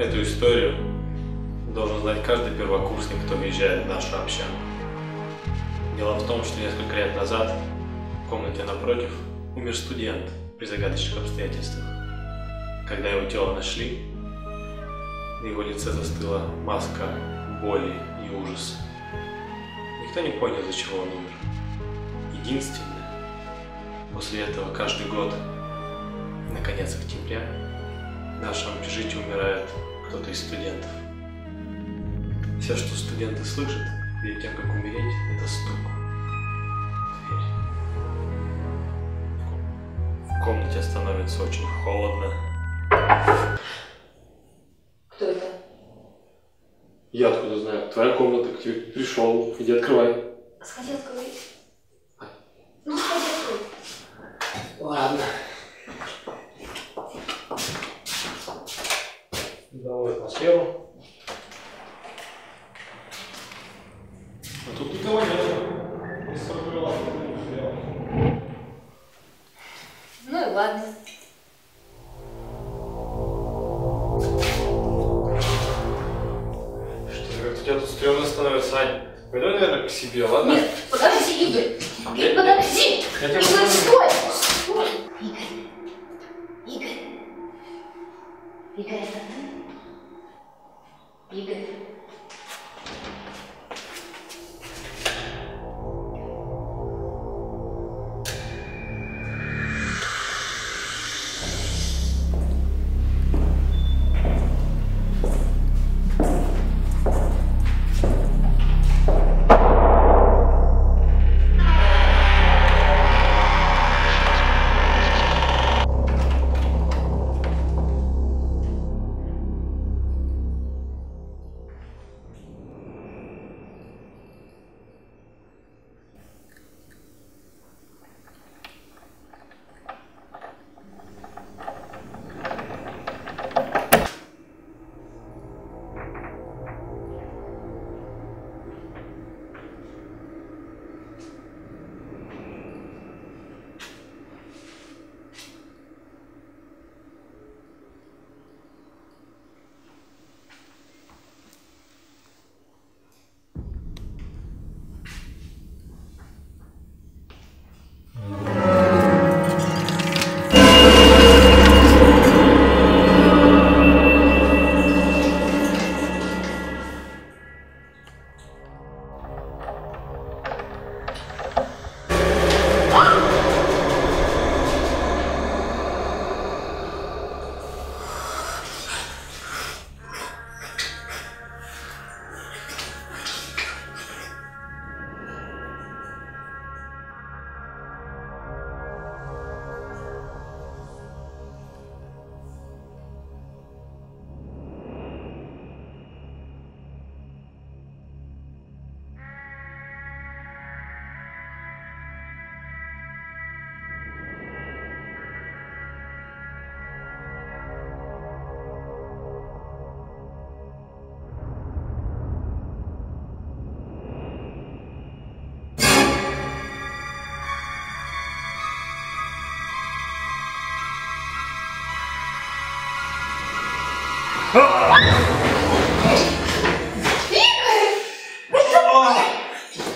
Эту историю должен знать каждый первокурсник, кто въезжает в нашу общагу. Дело в том, что несколько лет назад в комнате напротив умер студент при загадочных обстоятельствах. Когда его тело нашли, на его лице застыла маска боли и ужаса. Никто не понял, из-за чего он умер. Единственное, после этого каждый год, на конец октября, в нашем общежитии умирает кто-то из студентов. Все, что студенты слышат перед тем, как умереть, это стук в дверь. В комнате становится очень холодно. Кто это? Я откуда знаю? Твоя комната, к тебе пришел. Иди открывай. Сходи, открой. Ну, сходи, открой. Ладно. Давай атмосферу. А тут никого нет. Ну и ладно. Что, как-то у тебя тут стрёмно становится, Ань. Пойдем, наверное, к себе, ладно? Нет, подожди, Игорь. Игорь, подожди. Я тебя Игорь, стой. Стой. Игорь. Игорь. Игорь, это ты? Игорь.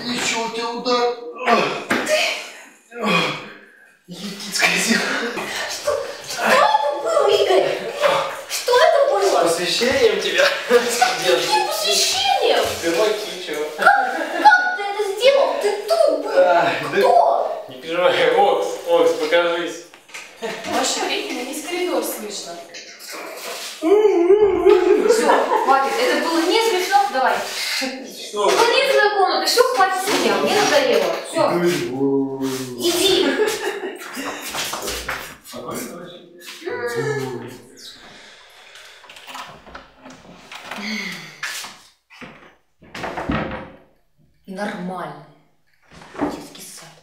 Ничего, у тебя удар. Летит скользил. Что это было, Игорь? Что это было? Посвящением тебя. Каким посвящением? Перваки, чего? Как ты это сделал? Ты тут был. Кто? Не переживай, Окс, покажись. Ваше время весь коридор слышно. Все, хватит. Это было не смешно. Давай. Что? Выходи из своей комнаты. Все, хватит сидел. Мне надоело. Все. Иди. Нормально. Детский сад.